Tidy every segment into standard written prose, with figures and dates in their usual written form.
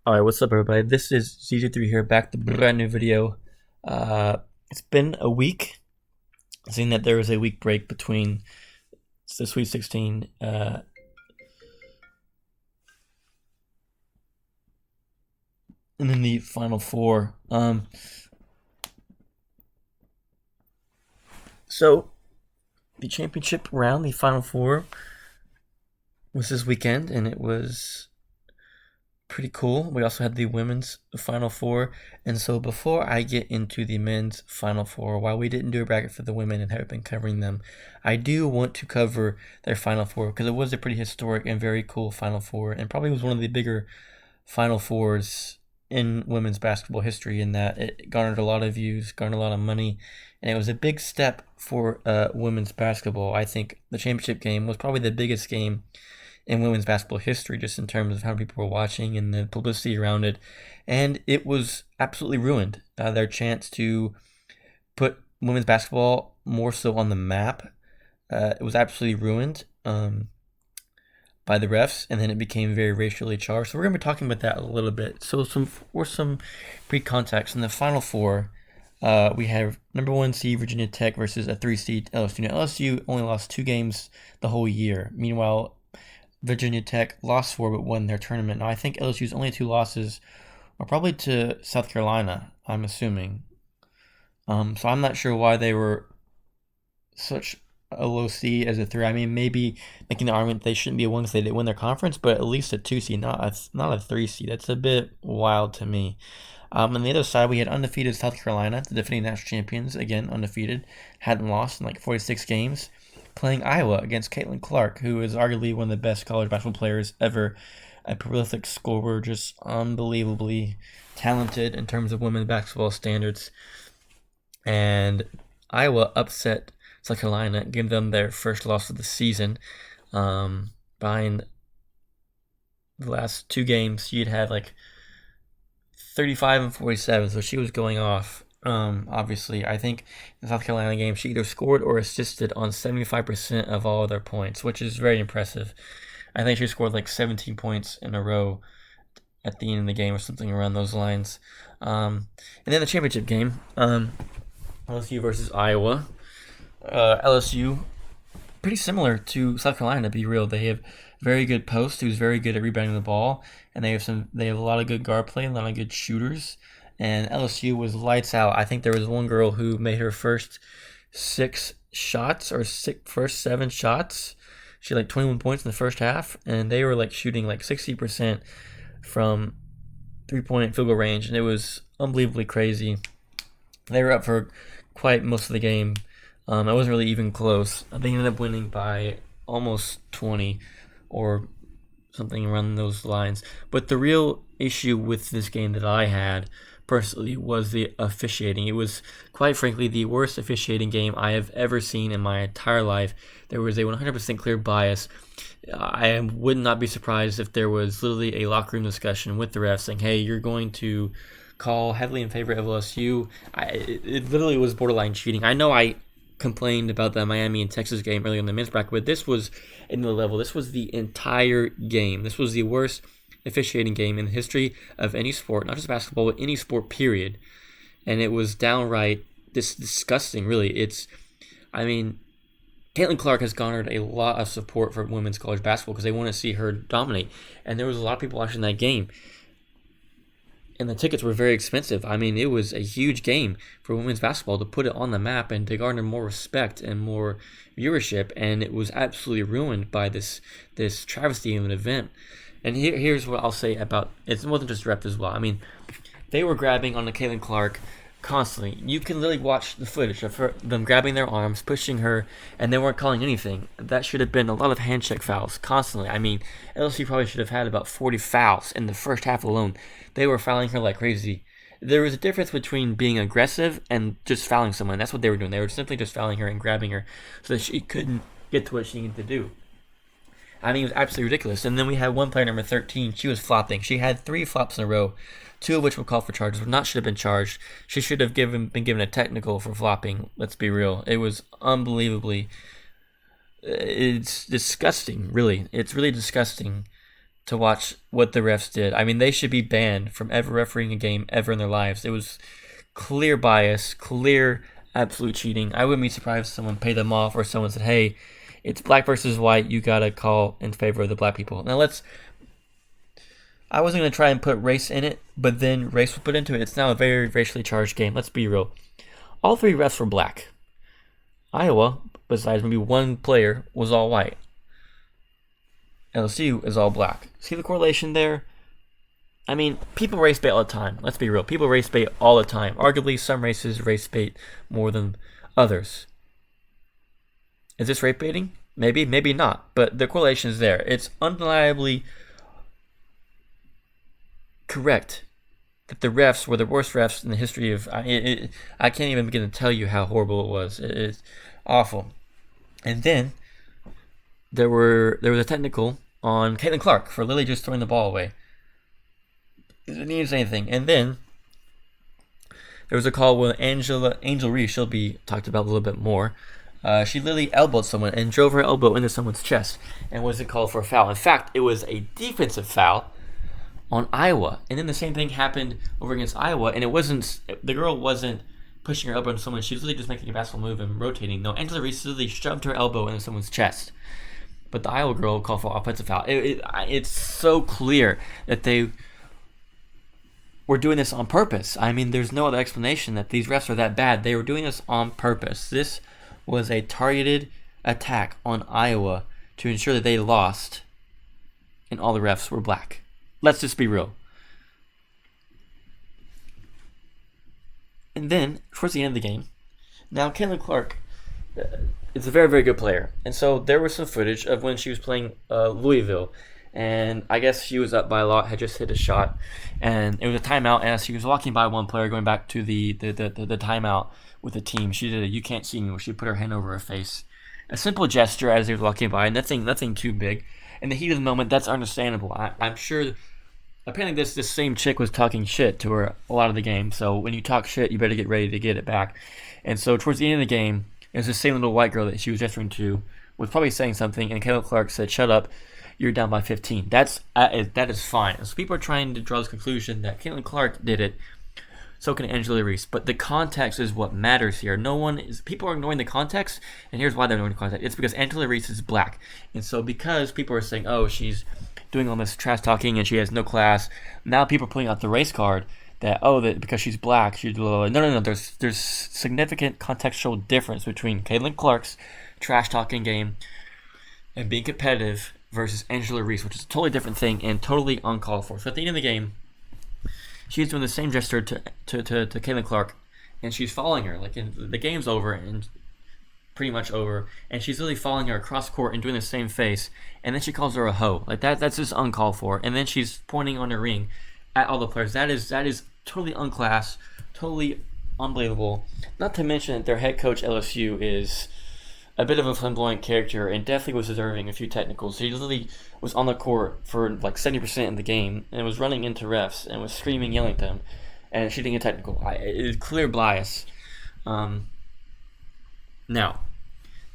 Alright, what's up everybody? This is CJ3 here, back to a brand new video. It's been a week, seeing that there was a week break between the Sweet 16 and then the Final Four. So, the championship round, the Final Four, was this weekend, and it was pretty cool. We also had the women's Final Four. And so before I get into the men's Final Four, while we didn't do a bracket for the women and have been covering them, I do want to cover their Final Four because it was a pretty historic and very cool Final Four, and probably was one of the bigger Final Fours in women's basketball history, in that it garnered a lot of views, garnered a lot of money, and it was a big step for women's basketball. I think the championship game was probably the biggest game in women's basketball history, just in terms of how people were watching and the publicity around it. And it was absolutely ruined. Their chance to put women's basketball more so on the map, it was absolutely ruined by the refs, and then it became very racially charged. So we're going to be talking about that a little bit. So for some pre-context, in the Final Four, we have number 1 seed Virginia Tech versus a 3 seed LSU. Now, LSU only lost 2 games the whole year. Meanwhile, Virginia Tech lost 4 but won their tournament. Now, I think LSU's only 2 losses are probably to South Carolina, I'm assuming. So I'm not sure why they were such a low seed as a 3. I mean, maybe making the argument they shouldn't be a 1 because they didn't win their conference, but at least a 2 seed, not a 3 seed. That's a bit wild to me. On the other side, we had undefeated South Carolina, the defending national champions, again undefeated, hadn't lost in like 46 games, playing Iowa against Caitlin Clark, who is arguably one of the best college basketball players ever, a prolific scorer, just unbelievably talented in terms of women's basketball standards. And Iowa upset South Carolina, gave them their first loss of the season. Behind the last 2 games, she'd had like 35 and 47, so she was going off. Obviously, I think in the South Carolina game, she either scored or assisted on 75% of all of their points, which is very impressive. I think she scored like 17 points in a row at the end of the game or something around those lines. And then the championship game, LSU versus Iowa. LSU, pretty similar to South Carolina, to be real. They have very good posts, who's very good at rebounding the ball, and they have a lot of good guard play, a lot of good shooters. And LSU was lights out. I think there was one girl who made her first 6 shots, or first 7 shots. She had like 21 points in the first half, and they were like shooting like 60% from 3-point field goal range, and it was unbelievably crazy. They were up for quite most of the game. It wasn't really even close. They ended up winning by almost 20 or something around those lines. But the real issue with this game that I had personally was the officiating. It was, quite frankly, the worst officiating game I have ever seen in my entire life. There was a 100% clear bias. I would not be surprised if there was literally a locker room discussion with the refs saying, hey, you're going to call heavily in favor of LSU. It literally was borderline cheating. I know I complained about the Miami and Texas game earlier in the men's bracket, but this was another level. This was the entire game. This was the worst officiating game in the history of any sport, not just basketball, but any sport, period. And it was downright disgusting, really. Caitlin Clark has garnered a lot of support for women's college basketball because they want to see her dominate. And there was a lot of people watching that game. And the tickets were very expensive. It was a huge game for women's basketball to put it on the map and to garner more respect and more viewership. And it was absolutely ruined by this travesty of an event. And here's what I'll say about it. It wasn't just ref as well. They were grabbing on the Caitlin Clark constantly. You can literally watch the footage of them grabbing their arms, pushing her, and they weren't calling anything. That should have been a lot of handshake fouls constantly. LSU probably should have had about 40 fouls in the first half alone. They were fouling her like crazy. There was a difference between being aggressive and just fouling someone. That's what they were doing. They were simply just fouling her and grabbing her so that she couldn't get to what she needed to do. It was absolutely ridiculous. And then we had one player, number 13. She was flopping. She had 3 flops in a row, 2 of which were called for charges, should have been charged. She should have been given a technical for flopping. Let's be real. It was unbelievably. It's disgusting, really. It's really disgusting to watch what the refs did. I mean, they should be banned from ever refereeing a game ever in their lives. It was clear bias, clear absolute cheating. I wouldn't be surprised if someone paid them off or someone said, hey, it's black versus white. You got to call in favor of the black people. Now, I wasn't going to try and put race in it, but then race was put into it. It's now a very racially charged game. Let's be real. All three refs were black. Iowa, besides maybe one player, was all white. LSU is all black. See the correlation there? I mean, people race bait all the time. Let's be real. People race bait all the time. Arguably, some races race bait more than others. Is this race baiting? Maybe, maybe not. But the correlation is there. It's undeniably correct that the refs were the worst refs in the history of... I can't even begin to tell you how horrible it was. It's awful. And then there was a technical on Caitlin Clark for Lily just throwing the ball away. It didn't need anything. And then there was a call with Angel Reese. She'll be talked about a little bit more. She literally elbowed someone and drove her elbow into someone's chest and wasn't called for a foul. In fact, it was a defensive foul on Iowa. And then the same thing happened over against Iowa, and the girl wasn't pushing her elbow into someone. She was literally just making a basketball move and rotating. No, Angela Reese literally shoved her elbow into someone's chest. But the Iowa girl called for offensive foul. It's so clear that they were doing this on purpose. I mean, there's no other explanation that these refs are that bad. They were doing this on purpose. This was a targeted attack on Iowa to ensure that they lost, and all the refs were black. Let's just be real. And then, towards the end of the game, now Caitlin Clark is a very, very good player. And so there was some footage of when she was playing Louisville. And I guess she was up by a lot, had just hit a shot. And it was a timeout. And as she was walking by one player, going back to the timeout with the team, she did a "you can't see me" where she put her hand over her face. A simple gesture as they were walking by, nothing too big. In the heat of the moment, that's understandable. I'm sure. Apparently, this same chick was talking shit to her a lot of the game. So when you talk shit, you better get ready to get it back. And so towards the end of the game, it was the same little white girl that she was gesturing to was probably saying something, and Caitlin Clark said, "Shut up, you're down by 15." That is fine. So people are trying to draw this conclusion that Caitlin Clark did it. So can Angela Reese. But the context is what matters here. People are ignoring the context, and here's why they're ignoring the context. It's because Angela Reese is black. And so because people are saying, oh, she's doing all this trash talking and she has no class, now people are putting out the race card that because she's black, she's blah, blah, blah. No. There's significant contextual difference between Caitlin Clark's trash talking game and being competitive versus Angela Reese, which is a totally different thing and totally uncalled for. So at the end of the game, she's doing the same gesture to Caitlin Clark, and she's following her. Like, the game's over and pretty much over, and she's literally following her across court and doing the same face, and then she calls her a hoe. Like, that's just uncalled for. And then she's pointing on her ring at all the players. That is totally unclass, totally unbelievable. Not to mention that their head coach LSU is a bit of a flamboyant character and definitely was deserving a few technicals. He literally was on the court for like 70% of the game and was running into refs and was screaming, yelling at them, and she didn't get technical. It is clear bias. Now,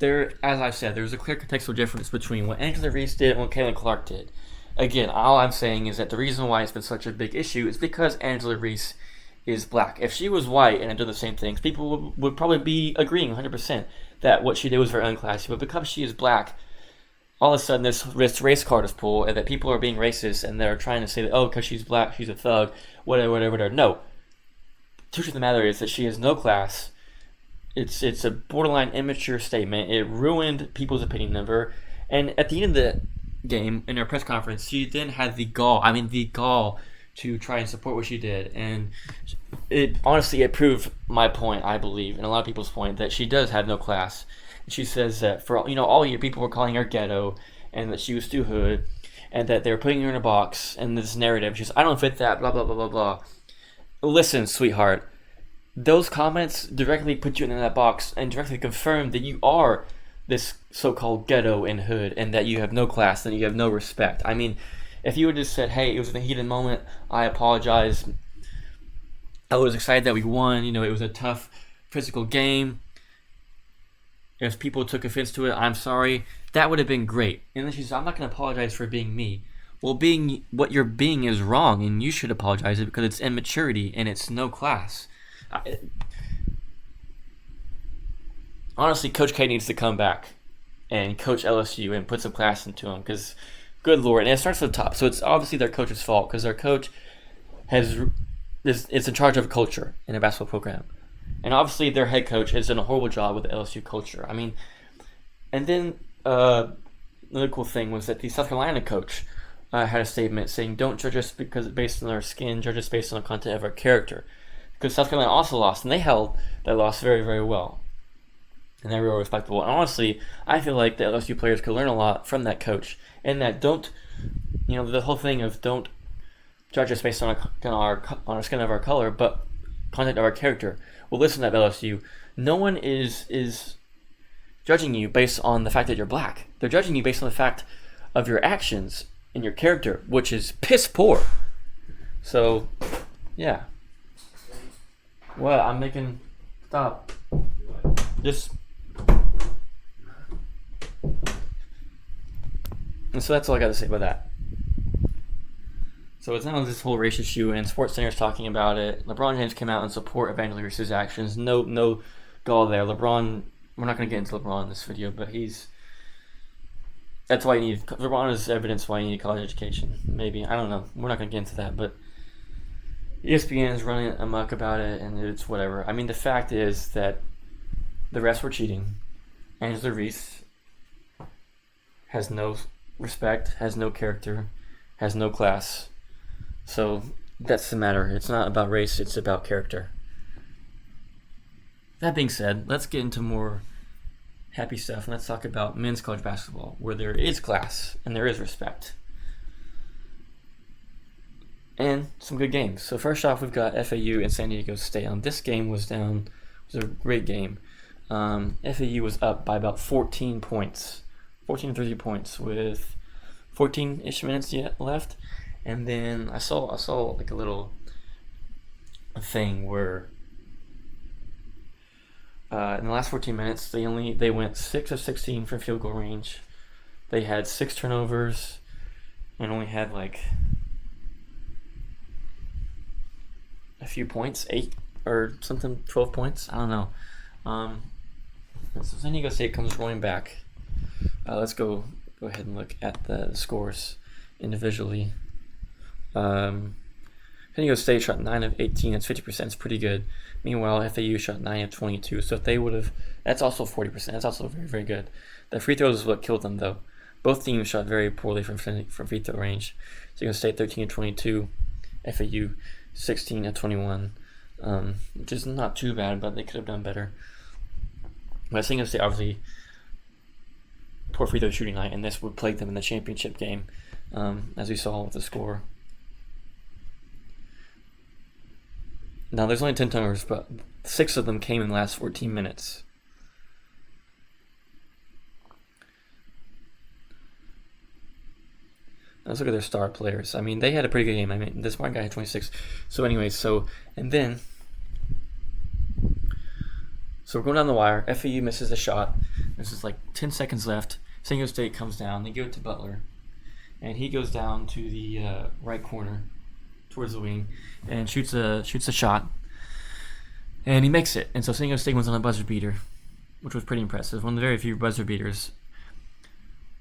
as I said, there's a clear contextual difference between what Angela Reese did and what Caitlin Clark did. Again, all I'm saying is that the reason why it's been such a big issue is because Angela Reese is black. If she was white and had done the same things, people would probably be agreeing 100% that what she did was very unclassy. But because she is black, all of a sudden this race card is pulled and that people are being racist and they're trying to say that, because she's black, she's a thug, whatever. No. The truth of the matter is that she has no class. It's a borderline immature statement. It ruined people's opinion of her. And at the end of the game, in her press conference, she then had the gall to try and support what she did. And it proved my point, I believe, and a lot of people's point, that she does have no class. And she says that for all year people were calling her ghetto and that she was too hood and that they were putting her in a box and this narrative. She says, I don't fit that, blah, blah, blah, blah, blah. Listen, sweetheart, those comments directly put you in that box and directly confirm that you are this so-called ghetto and hood and that you have no class and you have no respect. I mean, if you would have just said, hey, it was in a heated moment, I apologize, I was excited that we won, it was a tough physical game, if people took offense to it, I'm sorry, that would have been great. And then she said, I'm not going to apologize for being me. well, what you're being is wrong, and you should apologize because it's immaturity and it's no class. Honestly, Coach K needs to come back and coach LSU and put some class into them because, good Lord, and it starts at the top. So it's obviously their coach's fault because their coach is in charge of culture in a basketball program. And obviously their head coach has done a horrible job with the LSU culture. I mean, and then another cool thing was that the South Carolina coach had a statement saying, "Don't judge us because based on our skin, judge us based on the content of our character." Because South Carolina also lost, and they held that loss very, very well. And they're real respectable. And honestly, I feel like the LSU players could learn a lot from that coach. And that the whole thing of don't judge us based on our skin of our color, but content of our character. Well, listen to that, LSU. No one is judging you based on the fact that you're black. They're judging you based on the fact of your actions and your character, which is piss poor. So, yeah. What? I'm making... Stop. Just... And so that's all I got to say about that. So it's now this whole race issue, and SportsCenter's talking about it. LeBron James came out in support of Angela Reese's actions. No gall there. LeBron... We're not going to get into LeBron in this video, but that's why you need... LeBron is evidence why you need college education. Maybe. I don't know. We're not going to get into that, but... ESPN is running amok about it, and it's whatever. I mean, the fact is that the refs were cheating. Angela Reese has no respect, has no character, has no class. So that's the matter. It's not about race, it's about character. That being said, let's get into more happy stuff, and let's talk about men's college basketball, where there is class and there is respect. And some good games. So first off, we've got FAU and San Diego State. This game was a great game. FAU was up by about 14 points, 14 to 30 points with 14-ish minutes yet left. And then I saw like a little thing where in the last 14 minutes they went 6 of 16 from field goal range. They had 6 turnovers and only had like a few points, 8 or something, 12 points. I don't know. So San Diego State comes rolling back. Let's go ahead and look at the scores individually. San Diego State shot 9 of 18. That's 50%. It's pretty good. Meanwhile, FAU shot 9 of 22. So if they would have, that's also 40%. That's also very, very good. The free throws is what killed them, though. Both teams shot very poorly from free throw range. San Diego State 13 of 22. FAU 16 of 21. Which is not too bad, but they could have done better. But San Diego State obviously poor free throw shooting night, and this would plague them in the championship game, as we saw with the score. Now, there's only 10 turnovers, but 6 of them came in the last 14 minutes. Let's look at their star players. I mean, they had a pretty good game. I mean, this one guy had 26. So anyways, so we're going down the wire. FAU misses a shot. This is like 10 seconds left. San Diego State comes down. They give it to Butler. And he goes down to the right corner towards the wing and shoots a shot. And he makes it. And so San Diego State wins on a buzzer beater, which was pretty impressive. One of the very few buzzer beaters,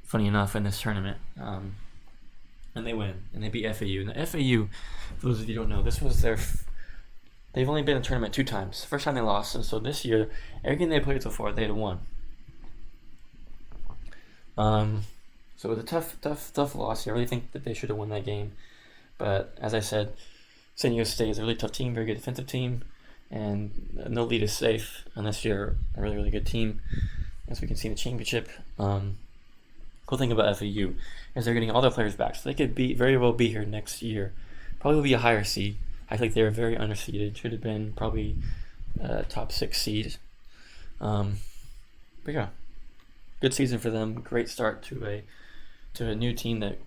funny enough, in this tournament. And they win. And they beat FAU. Now, FAU, for those of you who don't know, this was they've only been in a tournament 2 times. First time they lost. And so this year, every game they played so far, they had won. So it was a tough loss. I really think that they should have won that game. But as I said, San Diego State is a really tough team, very good defensive team, and no lead is safe unless you're a really, really good team. As we can see in the championship. Cool thing about FAU is they're getting all their players back, so they could very well be here next year. Probably will be a higher seed. I think they were very underseeded. Should have been probably top 6 seed. But yeah, good season for them. Great start to a new team that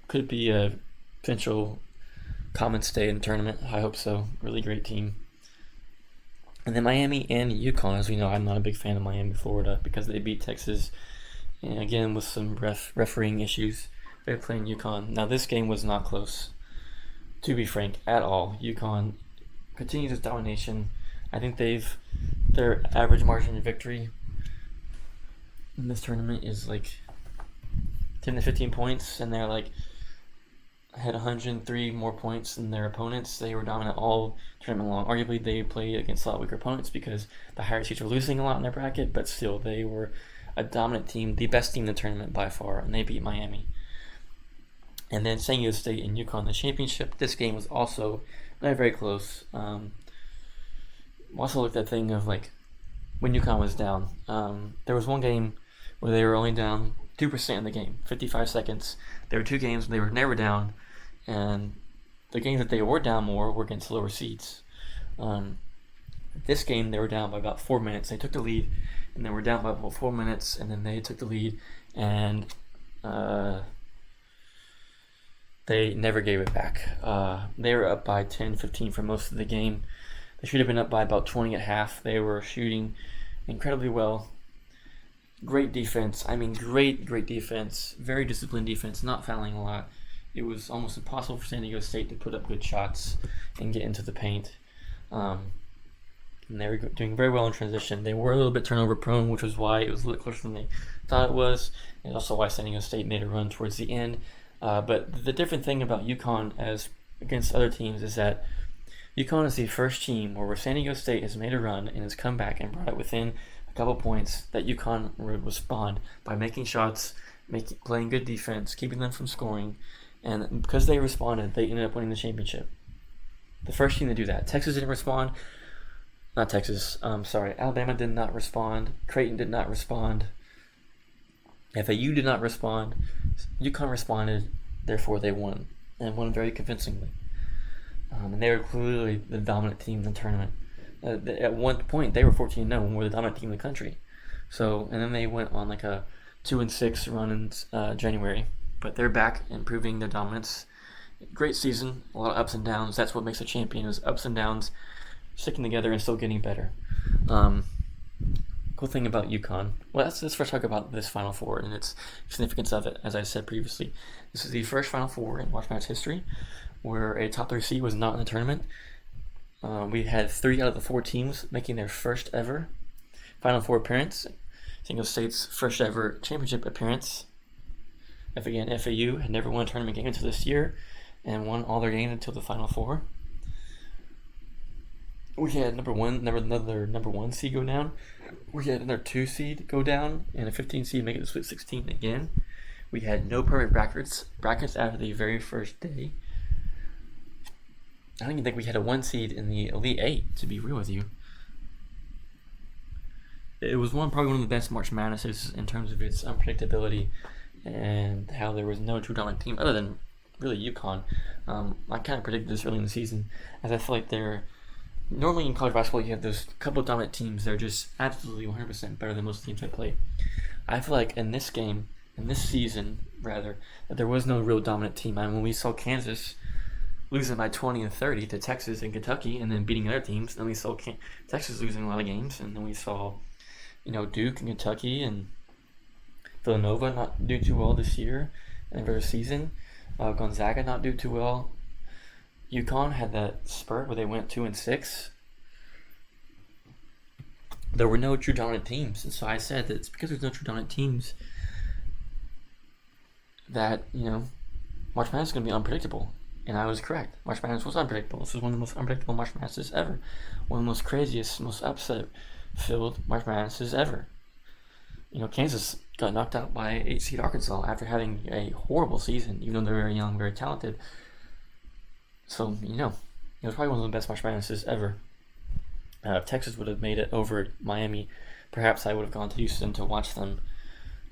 could be a potential common stay in the tournament. I hope so. Really great team. And then Miami and UConn. As we know, I'm not a big fan of Miami, Florida, because they beat Texas. And again, with some refereeing issues. They're playing UConn. Now this game was not close, to be frank, at all. UConn continues its domination. I think their average margin of victory in this tournament is like 10 to 15 points, and they're like had 103 more points than their opponents. They were dominant all tournament long. Arguably, they played against a lot weaker opponents because the higher seeds were losing a lot in their bracket, but still, they were a dominant team, the best team in the tournament by far, and they beat Miami. And then San Diego State and UConn in the championship. This game was also not very close. Also looked at that thing of like when UConn was down. There was one game where they were only down 2% in the game, 55 seconds. There were two games where they were never down, and the games that they were down more were against lower seeds. This game, they were down by about 4 minutes. They took the lead, and they were down by about 4 minutes, and then they took the lead, and they never gave it back. They were up by 10, 15 for most of the game. They should have been up by about 20 at half. They were shooting incredibly well. Great defense. I mean, great defense. Very disciplined defense, not fouling a lot. It was almost impossible for San Diego State to put up good shots and get into the paint. And they were doing very well in transition. They were a little bit turnover prone, which was why it was a little closer than they thought it was, and also why San Diego State made a run towards the end. But the different thing about UConn as against other teams is that UConn is the first team where San Diego State has made a run and has come back and brought it within a couple points that UConn would respond by making shots, playing good defense, keeping them from scoring, and because they responded, they ended up winning the championship. The first team to do that. Texas didn't respond. Not Texas. Alabama did not respond. Creighton did not respond. FAU did not respond. UConn responded. Therefore, they won, and won very convincingly. And they were clearly the dominant team in the tournament. At one point, they were 14-0 and were the dominant team in the country. So, and then they went on like a 2-6 run in January. But they're back and proving their dominance. Great season, a lot of ups and downs. That's what makes a champion, is ups and downs, sticking together and still getting better. Cool thing about UConn. Well, let's first talk about this Final Four and its significance of it. As I said previously, this is the first Final Four in March Madness history where a top 3 seed was not in the tournament. We had 3 out of the 4 teams making their first ever Final Four appearance. San Diego State's first ever championship appearance. Again, FAU had never won a tournament game until this year and won all their games until the Final Four. We had another number 1 seed go down. We had another 2 seed go down and a 15 seed make it to Sweet 16 again. We had no perfect brackets after the very first day. I don't even think we had a 1 seed in the Elite 8, to be real with you. It was probably one of the best March Madnesses in terms of its unpredictability and how there was no true dominant team other than really UConn. I kind of predicted this early in the season, as I feel like normally in college basketball you have those couple of dominant teams that are just absolutely 100% better than most teams I play. I feel like in this season, that there was no real dominant team. I mean, when we saw Kansas losing by 20 and 30 to Texas and Kentucky and then beating other teams, then we saw Texas losing a lot of games, and then we saw Duke and Kentucky and Villanova not do too well this year and the season. Gonzaga not do too well. UConn had that spurt where they went 2-6. There were no true dominant teams, and so I said that it's because there's no true dominant teams that March Madness is going to be unpredictable, and I was correct. March Madness was unpredictable. This was one of the most unpredictable March Madnesses ever, one of the most craziest, most upset-filled March Madnesses ever. Kansas got knocked out by 8 seed Arkansas after having a horrible season, even though they're very young, very talented. So, it was probably one of the best March Madnesses ever. If Texas would have made it over Miami, perhaps I would have gone to Houston to watch them,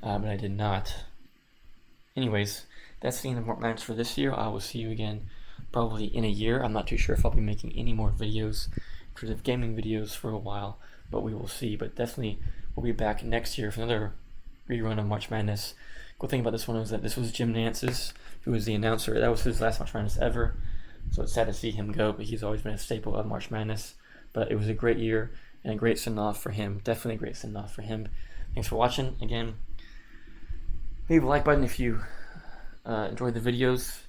but I did not. Anyways, that's the end of March Madness for this year. I will see you again probably in a year. I'm not too sure if I'll be making any more videos, creative gaming videos for a while, but we will see. But definitely we'll be back next year for another rerun of March Madness. Cool thing about this one is that this was Jim Nance's, who was the announcer. That was his last March Madness ever. So it's sad to see him go, but he's always been a staple of March Madness. But it was a great year and a great send-off for him. Definitely a great send-off for him. Thanks for watching. Again, leave a like button if you enjoyed the videos.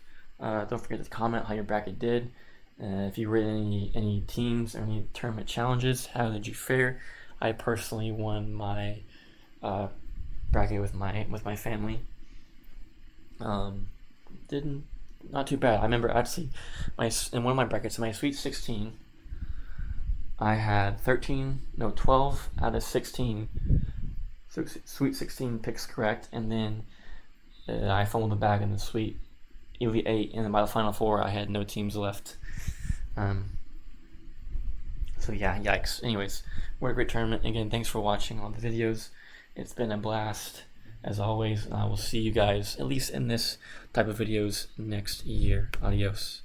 Don't forget to comment how your bracket did. If you were in any teams or any tournament challenges, how did you fare? I personally won my bracket with my family. Didn't Not too bad. I remember actually in one of my brackets, my Sweet 16, I had 12 out of 16 Sweet 16 picks correct, and then I fumbled the bag in the Sweet Elite 8, and then by the Final Four, I had no teams left. So yeah, yikes. Anyways, what a great tournament. Again, thanks for watching all the videos. It's been a blast, as always, and I will see you guys, at least in this type of videos, next year. Adios.